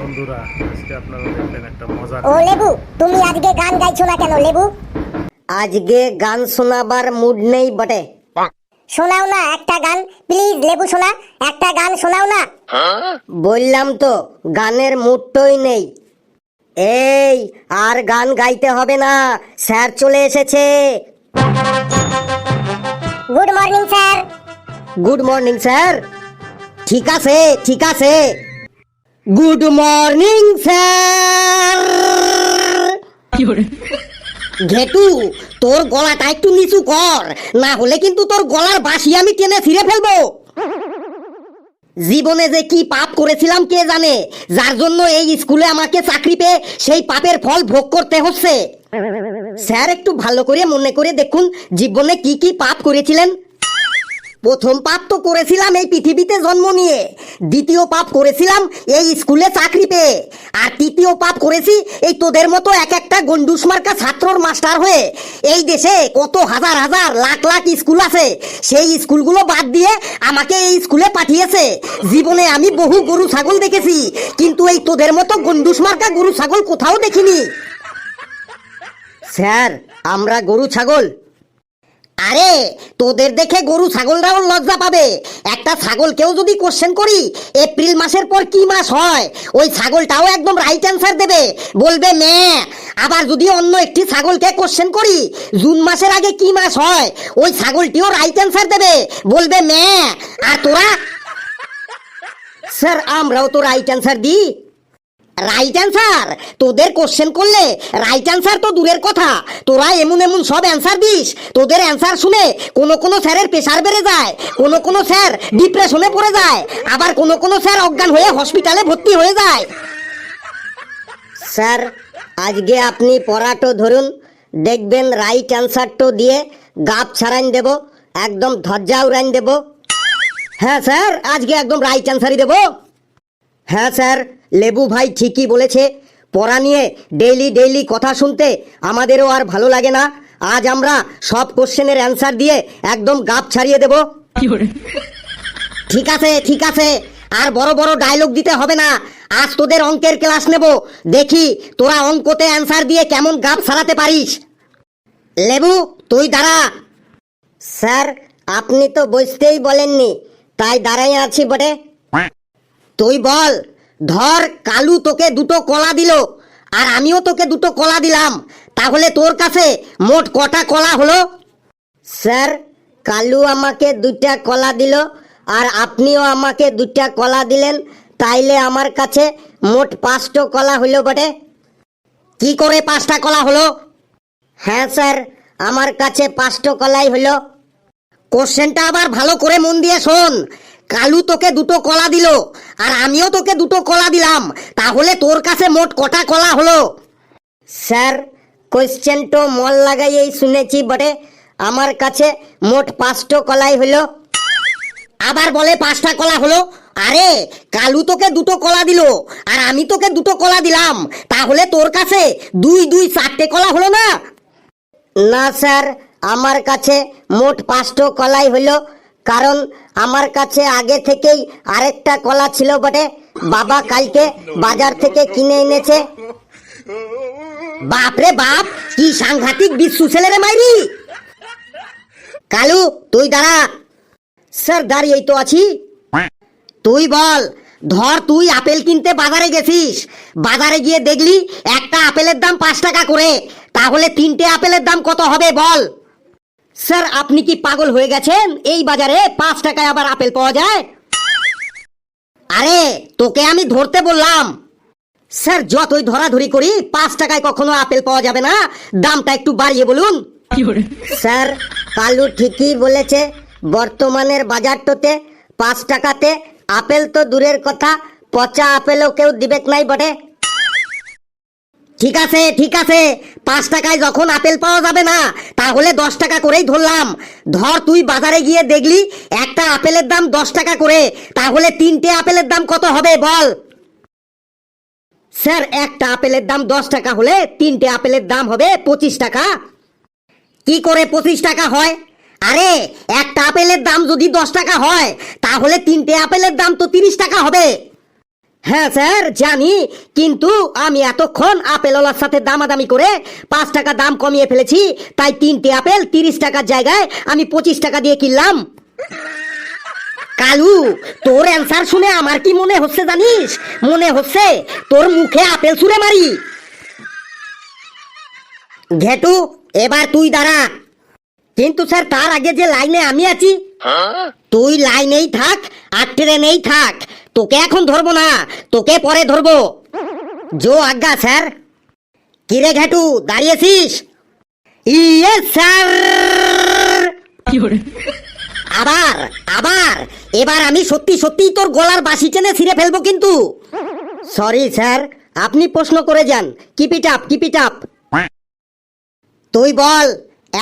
বন্ধুরা, আজকে আপনারা দেখবেন একটা মজা। ও লেবু, তুমি আজকে গান গাইছো না কেন লেবু? আজকে গান শোনাবার মুড নেই বটে। শোনাও না একটা গান প্লিজ লেবু শোনা, একটা গান শোনাও না। বললাম তো গানের মুডটাই নেই। এই আর গান গাইতে হবে না, স্যার চলে এসেছে। Good morning sir. Good morning sir. ঠিক আছে ঠিক আছে, গুড মর্নিং স্যার। ঘেটু, তোর গলাটা একটু নিচু কর, না হলে কিন্তু তোর গলার বাঁশি আমি টেনে ছিঁড়ে ফেলবো। জীবনে যে কি পাপ করেছিলাম কে জানে, যার জন্য এই স্কুলে আমাকে চাকরি পেয়ে সেই পাপের ফল ভোগ করতে হচ্ছে। স্যার একটু ভালো করে মনে করে দেখুন, জীবনে কি কি পাপ করেছিলেন। প্রথম পাপ তো করেছিলাম এই পৃথিবীতে জন্ম নিয়ে, দ্বিতীয় পাপ করেছিলাম এই স্কুলে চাকরি পেয়ে, আর তৃতীয় পাপ করেছি এই তোদের মতো এক একটা গন্ডুস মার্কা ছাত্রর মাস্টার হয়ে। এই দেশে কত হাজার হাজার লাখ লাখ স্কুল আছে, সেই স্কুলগুলো বাদ দিয়ে আমাকে এই স্কুলে পাঠিয়েছে। জীবনে আমি বহু গরু ছাগল দেখেছি, কিন্তু এই তোদের মতো গন্ডুস মার্কা গরু ছাগল কোথাও দেখিনি। স্যার, আমরা গরু ছাগল? আরে তোদের দেখে গরু ছাগলরাও লজ্জা পাবে। একটা ছাগলকেও যদি কোশ্চেন করি এপ্রিল মাসের পর কি মাস হয়, ওই ছাগলটাও একদম রাইট অ্যান্সার দেবে, বলবে মে। আবার যদি অন্য একটি ছাগলকে কোশ্চেন করি জুন মাসের আগে কি মাস হয়, ওই ছাগলটিও রাইট অ্যান্সার দেবে, বলবে মে। আর তোরা? স্যার, আমরাও তো রাইট অ্যান্সার দিই। Right answer? তোদের কোশ্চেন করলে রাইট অ্যান্সার তো দূরের কথা, তোরা এমন এমন সব অ্যান্সার দিস, তোদের অ্যান্সার শুনে কোনো স্যারের প্রেশার বেড়ে যায়, কোনো স্যার ডিপ্রেশনে পড়ে যায়, আবার কোনো স্যার অজ্ঞান হয়ে হসপিটালে ভর্তি হয়ে যায়। স্যার, আজকে আপনি পড়াটো ধরুন, দেখবেন রাইট অ্যান্সারটো দিয়ে গাপ ছাড়াইন দেব, একদম ধজ্জা উড়াইন দেব। হ্যাঁ স্যার, আজকে একদম রাইট অ্যান্সারই দেব। হ্যাঁ স্যার, লেবু ভাই ঠিকই বলেছে। পড়া নিয়ে ডেইলি কথা শুনতে আমাদেরও আর ভালো লাগে না। আজ আমরা সব কোশ্চেনের অ্যান্সার দিয়ে একদম গাপ ছাড়িয়ে দেব। ঠিক আছে ঠিক আছে, আর বড় বড় ডায়লগ দিতে হবে না। আজ তোদের অঙ্কের ক্লাস নেব, দেখি তোরা অঙ্কতে অ্যান্সার দিয়ে কেমন গাপ ছাড়াতে পারিস। লেবু, তুই দাঁড়া। স্যার, আপনি তো বসতেই বলেননি, তাই দাঁড়াই আছি বটে। তুই বল। ধর, কালু তোকে দুটো কলা দিল আর আমিও তোকে দুটো কলা দিলাম, তাহলে তোর কাছে মোট কটা কলা হলো? স্যার, কালু আমাকে দুইটা কলা দিল আর আপনিও আমাকে দুইটা কলা দিলেন, তাইলে আমার কাছে মোট 5টো কলা হইল বটে। কি করে 5টা কলা হলো? হ্যাঁ স্যার, আমার কাছে 5টো কলাই হলো। কোশ্চেনটা আবার ভালো করে মন দিয়ে শোন। কালু তোকে দুটো কলা দিল আর আমিও তোকে দুটো কলা দিলাম, তাহলে তোর কাছে মোট কটা কলা হলো? স্যার, কোশ্চেন তো মন লাগাইয়েই শুনেছি বটে, আমার কাছে মোট 5টো কলাই হলো। আবার বলে 5টা কলা হলো? আরে, কালু তোকে দুটো কলা দিল আর আমি তোকে দুটো কলা দিলাম, তাহলে তোর কাছে 2 4টে কলা হলো না? না স্যার, আমার কাছে মোট 5টো কলাই হলো, কারণ আমার কাছে আগে থেকেই আরেকটা কলা ছিল বটে, বাবা কালকে বাজার থেকে কিনে এনেছে। বাপরে বাপ, কি সাংঘাতিক বিশ্বু ছেলে রে মাইরি। কালু, তুই দাঁড়া। স্যার, দাঁড়িয়েই তো আছি। তুই বল। ধর, তুই আপেল কিনতে বাজারে গেছিস, বাজারে গিয়ে দেখলি একটা আপেলের দাম 5 টাকা করে, তাহলে 3টে আপেলের দাম কত হবে বল? স্যার, আপনি কি পাগল হয়ে গেছেন? এই বাজারে 5 টাকায় আবার আপেল পাওয়া যায়? আরে, তোকে আমি ধরতে বললাম। স্যার, যতই ধরাধরি করি 5 টাকায় কখনো আপেল পাওয়া যাবে না, দামটা একটু বাড়িয়ে বলুন। স্যার, কালু ঠিকই বলেছে, বর্তমানের বাজারটাতে 5 টাকাতে আপেল তো দূরের কথা, পচা আপেলও কেউ দিবেক নাই বটে। ঠিক আছে ঠিক আছে, 5 টাকায় যখন আপেল পাওয়া যাবে না, তাহলে 10 টাকা করেই ধরলাম। ধর, তুই বাজারে গিয়ে দেখলি একটা আপেলের দাম 10 টাকা করে, তাহলে 3টে আপেলের দাম কত হবে বল? স্যার, একটা আপেলের দাম 10 টাকা হলে 3টে আপেলের দাম হবে 25 টাকা। কি করে 25 টাকা হয়? আরে, একটা আপেলের দাম যদি 10 টাকা হয়, তাহলে 3টে আপেলের দাম তো 30 টাকা হবে। হ্যাঁ স্যার জানি, কিন্তু আমি এতক্ষণ আপেলওয়ালার সাথে দামাদামি করে 5 টাকা দাম কমিয়ে ফেলেছি, তাই 3টে আপেল 30 টাকার জায়গায় আমি 25 টাকা দিয়ে কিনলাম। কালু, তোর অ্যান্সার শুনে আমার কি মনে হচ্ছে জানিস? মনে হচ্ছে তোর মুখে আপেল ছুঁড়ে মারি। ঘেটু, এবার তুই দাঁড়া। কিন্তু স্যার তার আগে যে লাইনে আমি আছি। তুই লাইনেই থাক আর ট্রেনেই থাক, তোকে এখন ধরবো না, তোকে পরে ধরবো। জো আজ্ঞা স্যার। কিরে ঘেটু, দাঁড়িয়েছিস? Yes sir. আবার আবার এবার আমি সত্যি সত্যি তোর গলার বাঁশি টেনে ছিঁড়ে ফেলবো কিন্তু। সরি স্যার, আপনি প্রশ্ন করে যান। Keep it up, keep it up. তুই বল,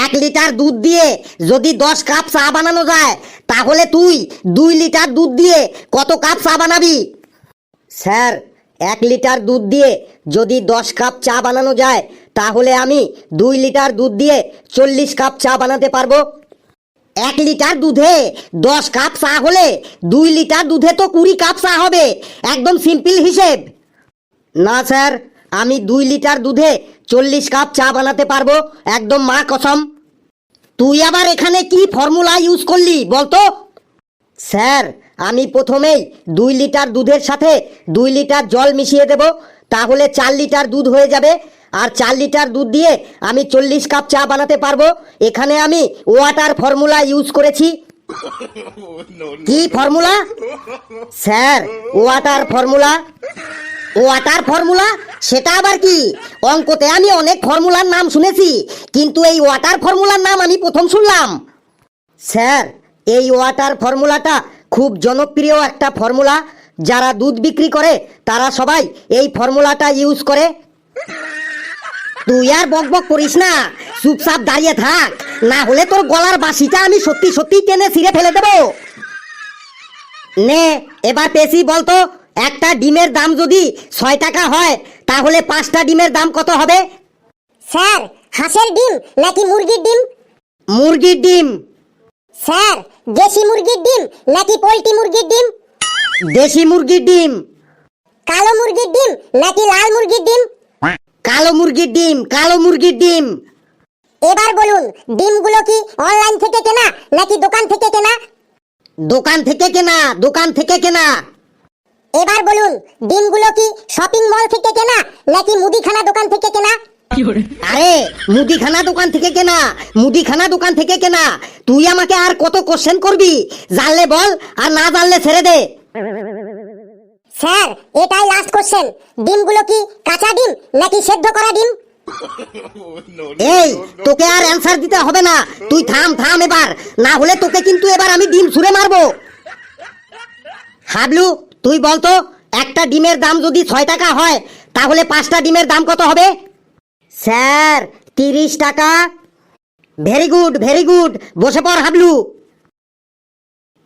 1 লিটার দুধ দিয়ে যদি 10 কাপ চা বানানো যায়, তাহলে তুই 2 লিটার দুধ দিয়ে কত কাপ চা বানাবি? স্যার, 1 লিটার দুধ দিয়ে যদি 10 কাপ চা বানানো যায়, তাহলে আমি 2 লিটার দুধ দিয়ে 40 কাপ চা বানাতে পারবো। 1 লিটার দুধে 10 কাপ চা হলে 2 লিটার দুধে তো 20 কাপ চা হবে, একদম সিম্পল হিসেব। না স্যার, আমি 2 লিটার দুধে 40 কাপ চা বানাতে পারবো, একদম মা কসম। তুই আবার এখানে কি ফর্মুলা ইউজ করলি বলতো? স্যার, আমি প্রথমেই 2 লিটার দুধের সাথে 2 লিটার জল মিশিয়ে দেব, তাহলে 4 লিটার দুধ হয়ে যাবে। আর 4 লিটার দুধ দিয়ে আমি 40 কাপ চা বানাতে পারবো। এখানে আমি ওয়াটার ফর্মুলা ইউজ করেছি। কি formula? Sir, water formula. Water formula? সেটা আবার কি? অঙ্কতে আমি অনেক ফর্মুলার নাম শুনেছি, কিন্তু এই ওয়াটার ফর্মুলার নাম আমি প্রথম শুনলাম। স্যার, এই ওয়াটার ফর্মুলাটা খুব জনপ্রিয় একটা ফর্মুলা। যারা দুধ বিক্রি করে তারা সবাই এই ফর্মুলাটা ইউজ করে। তুই আর বকবক করিস না, চুপচাপ দাঁড়িয়ে থাক, না হলে তোর গলার বাঁশিটা আমি সত্যি সত্যি টেনে ছিঁড়ে ফেলে দেবো। নে, এবার পেশি বলতো, একটা ডিমের দাম যদি 6 টাকা হয়, তাহলে 5টা ডিমের দাম কত হবে? স্যার, হাঁসের ডিম নাকি মুরগির ডিম? মুরগির ডিম। স্যার, দেশি মুরগির ডিম নাকি পোল্ট্রি মুরগির ডিম? দেশি মুরগির ডিম। কালো মুরগির ডিম নাকি লাল মুরগির ডিম? কালো মুরগির ডিম, কালো মুরগির ডিম। এবার বলুন, ডিমগুলো কি অনলাইন থেকে কেনা নাকি দোকান থেকে কেনা? দোকান থেকে কেনা, দোকান থেকে কেনা। এবার বলুন, ডিমগুলো কি শপিং মল থেকে কেনা নাকি মুদিখানা দোকান থেকে কেনা? আরে, মুদিখানা দোকান থেকে কেনা, মুদিখানা দোকান থেকে কেনা। তুই আমাকে আর কত কোশ্চেন করবি? জানলে বল, আর না জানলে ছেড়ে দে। স্যার, এটাই লাস্ট কোশ্চেন। ডিমগুলো কি কাঁচা ডিম নাকি সেদ্ধ করা ডিম? এই, তোকে আর অ্যানসার দিতে হবে না, তুই থাম থাম এবার, না হলে তোকে কিন্তু এবার আমি ডিম ছুঁড়ে মারবো। হাবলু, তুই বলতো, একটা ডিমের দাম যদি 6 টাকা হয়, তাহলে 5টা ডিমের দাম কত হবে? স্যার, 30 টাকা। ভেরি গুড, ভেরি গুড, বসে পড় হাবলু।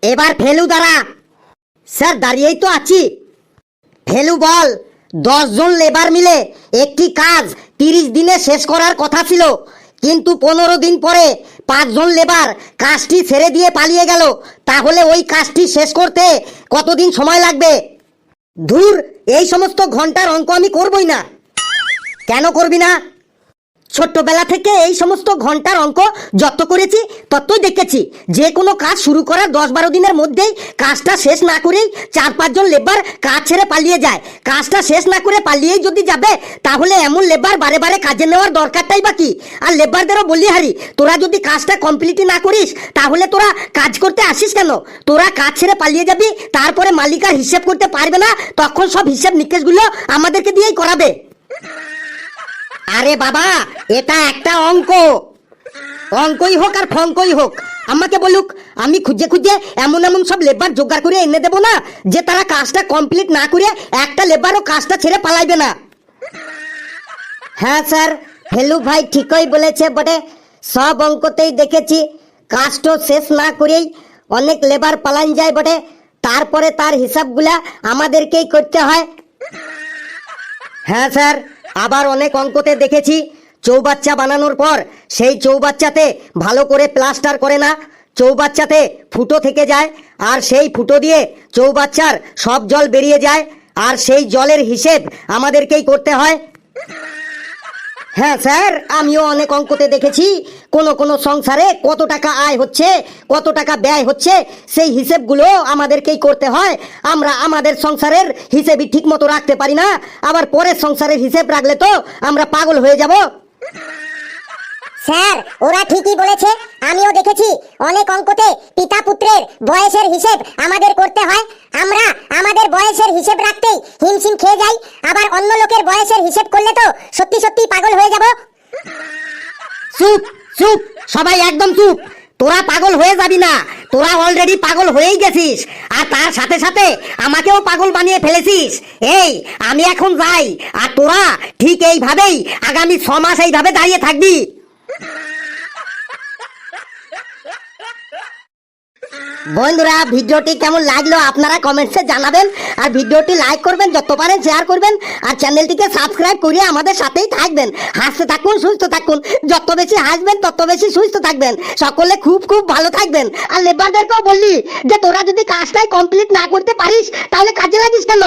এবার ফেলু দাঁড়া। স্যার, দাঁড়িয়েই তো আছি। ফেলু বল, 10 জন লেবার মিলে একটি কাজ 30 দিনে শেষ করার কথা ছিল, কিন্তু 15 দিন পরে 5 জন লেবার কাজটি ছেড়ে দিয়ে পালিয়ে গেল, তাহলে ওই কাজটি শেষ করতে কতদিন সময় লাগবে? ধুর, এই সমস্ত ঘন্টার অঙ্ক আমি করবই না। কেন করবি না? ছোট্টবেলা থেকে এই সমস্ত ঘন্টার অঙ্ক যত করেছি ততই দেখেছি, যে কোনো কাজ শুরু করার 10-12 দিনের মধ্যেই কাজটা শেষ না করেই 4-5 জন লেবার কাজ ছেড়ে পালিয়ে যায়। কাজটা শেষ না করে পালিয়েই যদি যাবে, তাহলে এমন লেবার বারে বারে কাজে নেওয়ার দরকারটাই বা কি? আর লেবারদেরও বলি, হারি, তোরা যদি কাজটা কমপ্লিটই না করিস, তাহলে তোরা কাজ করতে আসিস কেন? তোরা কাজ ছেড়ে পালিয়ে যাবি, তারপরে মালিক আর হিসেব করতে পারবে না, তখন সব হিসেব নিকেশগুলো আমাদেরকে দিয়েই করাবে। আরে বাবা, এটা একটা অঙ্ক। অঙ্কই হোক আর ফঙ্কই হোক, আমাকে বলুক, আমি খুঁজে খুঁজে এমন এমন সব লেবার জোগাড় করে এনে দেবো না, যে তারা কাজটা কমপ্লিট না করে একটা লেবারও কাজটা ছেড়ে পালাইবে না। হ্যাঁ স্যার, হেলু ভাই ঠিকই বলেছে বটে। সব অঙ্কতেই দেখেছি, কাজটা শেষ না করেই অনেক লেবার পালান যায় বটে, তারপরে তার হিসাবগুলা আমাদেরকেই করতে হয়। হ্যাঁ স্যার, আবার অনেক অঙ্কতে দেখেছি, চৌবাচ্চা বানানোর পর সেই চৌবাচ্চাতে ভালো করে প্লাস্টার করে না, চৌবাচ্চাতে ফুটো থেকে যায়, আর সেই ফুটো দিয়ে চৌবাচ্চার সব জল বেরিয়ে যায়, আর সেই জলের হিসেব আমাদেরকেই করতে হয়। হ্যাঁ স্যার, আমিও অনেক অঙ্কতে দেখেছি কোন কোন সংসারে কত টাকা আয় হচ্ছে, কত টাকা ব্যয় হচ্ছে, সেই হিসেবগুলো আমাদেরকেই করতে হয়। আমরা আমাদের সংসারের হিসেবই ঠিক মতো রাখতে পারি না, আবার পরের সংসারের হিসেব রাখলে তো আমরা পাগল হয়ে যাব। স্যার ওরা ঠিকই বলেছে, আমিও দেখেছি অনেক অঙ্কতে পিতা পুত্রের বয়সের হিসেব আমাদের করতে হয়। আমরা আমাদের বয়সের হিসেব রাখতেই হিমশিম খেয়ে যাই, আবার অন্য লোকের বয়সের হিসেব করলে তো সত্যি সত্যি পাগল হয়ে যাব। চুপ চুপ, সবাই একদম চুপ। তোরা পাগল হয়ে যাবি না, তোরা অলরেডি পাগল হয়েই গেছিস, আর তার সাথে সাথে আমাকেও পাগল বানিয়ে ফেলেছিস। এই আমি এখন যাই, আর তোরা ঠিক এইভাবেই আগামী 6 মাস এইভাবে দাঁড়িয়ে থাকবি। বন্ধুরা, ভিডিওটি কেমন লাগলো আপনারা কমেন্টসে জানাবেন, আর ভিডিওটি লাইক করবেন, যত পারেন শেয়ার করবেন, আর চ্যানেলটিকে সাবস্ক্রাইব করে আমাদের সাথেই থাকবেন। হাসতে থাকুন, সুস্থ থাকুন, যত বেশি হাসবেন তত বেশি সুস্থ থাকবেন। সকলে খুব খুব ভালো থাকবেন। আর লেবারদেরকেও বললি যে তোরা যদি কাজটাই কমপ্লিট না করতে পারিস তাহলে কাজে লাগিস কেন?